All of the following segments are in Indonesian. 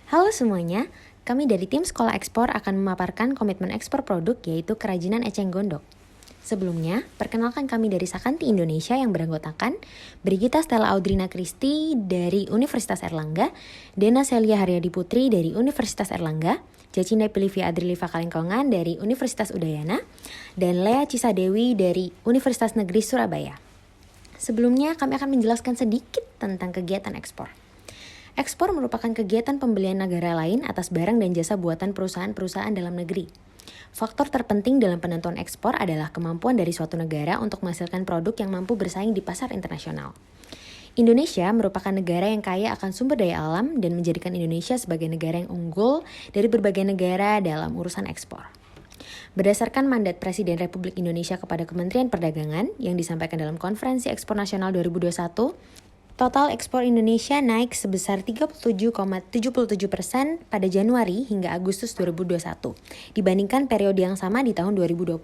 Halo semuanya, kami dari tim Sekolah Ekspor akan memaparkan komitmen ekspor produk yaitu kerajinan eceng gondok. Sebelumnya, perkenalkan kami dari Sakanti Indonesia yang beranggotakan Brigita Stella Audrina Kristi dari Universitas Erlangga, Dena Celia Haryadi Putri dari Universitas Erlangga, Jacinda Pilivia Adriliva Kalengkongan dari Universitas Udayana, dan Lea Cisadewi dari Universitas Negeri Surabaya. Sebelumnya, kami akan menjelaskan sedikit tentang kegiatan ekspor. Ekspor merupakan kegiatan pembelian negara lain atas barang dan jasa buatan perusahaan-perusahaan dalam negeri. Faktor terpenting dalam penentuan ekspor adalah kemampuan dari suatu negara untuk menghasilkan produk yang mampu bersaing di pasar internasional. Indonesia merupakan negara yang kaya akan sumber daya alam dan menjadikan Indonesia sebagai negara yang unggul dari berbagai negara dalam urusan ekspor. Berdasarkan mandat Presiden Republik Indonesia kepada Kementerian Perdagangan yang disampaikan dalam Konferensi Ekspor Nasional 2021, total ekspor Indonesia naik sebesar 37,77% pada Januari hingga Agustus 2021 dibandingkan periode yang sama di tahun 2020.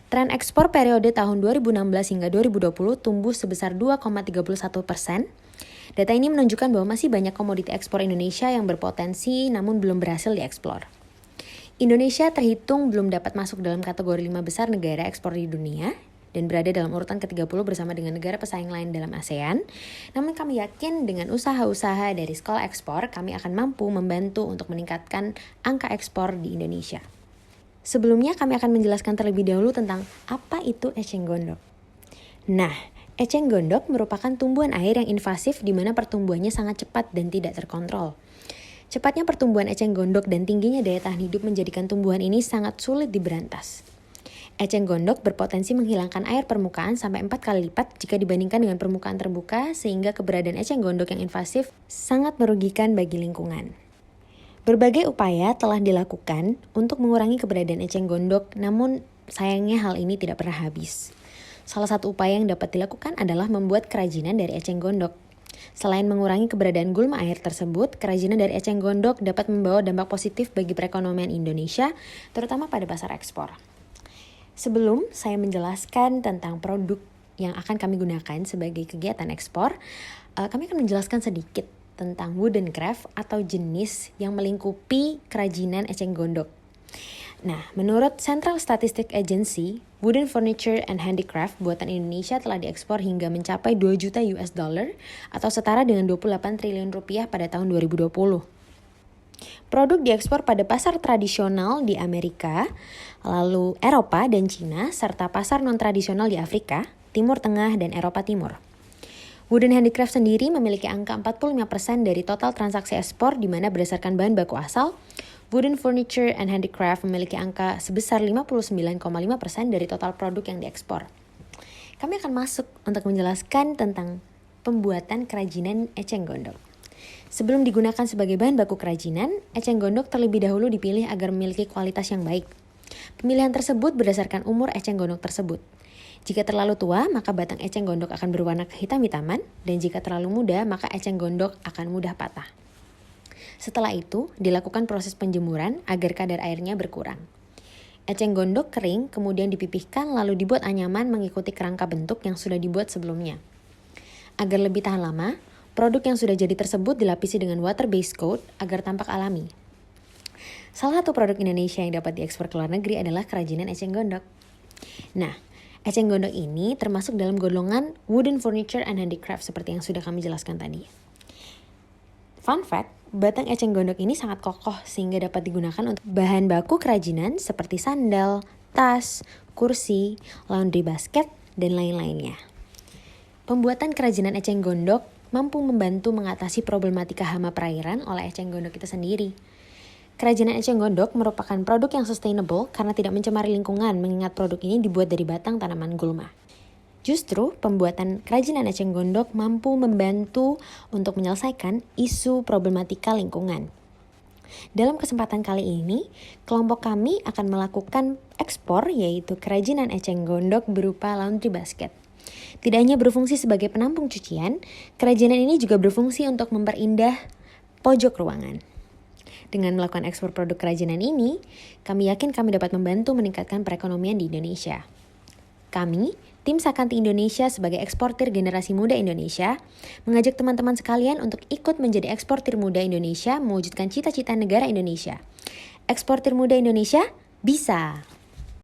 Tren ekspor periode tahun 2016 hingga 2020 tumbuh sebesar 2,31%. Data ini menunjukkan bahwa masih banyak komoditi ekspor Indonesia yang berpotensi namun belum berhasil dieksplor. Indonesia terhitung belum dapat masuk dalam kategori 5 besar negara ekspor di dunia dan berada dalam urutan ke-30 bersama dengan negara pesaing lain dalam ASEAN. Namun kami yakin dengan usaha-usaha dari Sekolah Ekspor, kami akan mampu membantu untuk meningkatkan angka ekspor di Indonesia. Sebelumnya kami akan menjelaskan terlebih dahulu tentang apa itu eceng gondok. Nah, eceng gondok merupakan tumbuhan air yang invasif di mana pertumbuhannya sangat cepat dan tidak terkontrol. Cepatnya pertumbuhan eceng gondok dan tingginya daya tahan hidup menjadikan tumbuhan ini sangat sulit diberantas. Eceng gondok berpotensi menghilangkan air permukaan sampai 4 kali lipat jika dibandingkan dengan permukaan terbuka, sehingga keberadaan eceng gondok yang invasif sangat merugikan bagi lingkungan. Berbagai upaya telah dilakukan untuk mengurangi keberadaan eceng gondok, namun sayangnya hal ini tidak pernah habis. Salah satu upaya yang dapat dilakukan adalah membuat kerajinan dari eceng gondok. Selain mengurangi keberadaan gulma air tersebut, kerajinan dari eceng gondok dapat membawa dampak positif bagi perekonomian Indonesia, terutama pada pasar ekspor. Sebelum saya menjelaskan tentang produk yang akan kami gunakan sebagai kegiatan ekspor, kami akan menjelaskan sedikit tentang wooden craft atau jenis yang melingkupi kerajinan eceng gondok. Nah, menurut Central Statistic Agency, wooden furniture and handicraft buatan Indonesia telah diekspor hingga mencapai 2 juta US dollar atau setara dengan 28 triliun rupiah pada tahun 2020. Produk diekspor pada pasar tradisional di Amerika, lalu Eropa dan Cina, serta pasar non-tradisional di Afrika, Timur Tengah, dan Eropa Timur. Wooden handicraft sendiri memiliki angka 45% dari total transaksi ekspor, di mana berdasarkan bahan baku asal, wooden furniture and handicraft memiliki angka sebesar 59,5% dari total produk yang diekspor. Kami akan masuk untuk menjelaskan tentang pembuatan kerajinan eceng gondok. Sebelum digunakan sebagai bahan baku kerajinan, eceng gondok terlebih dahulu dipilih agar memiliki kualitas yang baik. Pemilihan tersebut berdasarkan umur eceng gondok tersebut. Jika terlalu tua, maka batang eceng gondok akan berwarna kehitam-hitaman, dan jika terlalu muda, maka eceng gondok akan mudah patah. Setelah itu, dilakukan proses penjemuran agar kadar airnya berkurang. Eceng gondok kering, kemudian dipipihkan lalu dibuat anyaman mengikuti kerangka bentuk yang sudah dibuat sebelumnya. Agar lebih tahan lama, produk yang sudah jadi tersebut dilapisi dengan water-based coat agar tampak alami. Salah satu produk Indonesia yang dapat diekspor ke luar negeri adalah kerajinan eceng gondok. Nah, eceng gondok ini termasuk dalam golongan wooden furniture and handicraft seperti yang sudah kami jelaskan tadi. Fun fact, batang eceng gondok ini sangat kokoh sehingga dapat digunakan untuk bahan baku kerajinan seperti sandal, tas, kursi, laundry basket, dan lain-lainnya. Pembuatan kerajinan eceng gondok mampu membantu mengatasi problematika hama perairan oleh eceng gondok itu sendiri. Kerajinan eceng gondok merupakan produk yang sustainable karena tidak mencemari lingkungan mengingat produk ini dibuat dari batang tanaman gulma. Justru, pembuatan kerajinan eceng gondok mampu membantu untuk menyelesaikan isu problematika lingkungan. Dalam kesempatan kali ini, kelompok kami akan melakukan ekspor yaitu kerajinan eceng gondok berupa laundry basket. Tidak hanya berfungsi sebagai penampung cucian, kerajinan ini juga berfungsi untuk memperindah pojok ruangan. Dengan melakukan ekspor produk kerajinan ini, kami yakin kami dapat membantu meningkatkan perekonomian di Indonesia. Kami, Tim Sakanti Indonesia sebagai eksportir generasi muda Indonesia mengajak teman-teman sekalian untuk ikut menjadi eksportir muda Indonesia mewujudkan cita-cita negara Indonesia. Eksportir muda Indonesia bisa!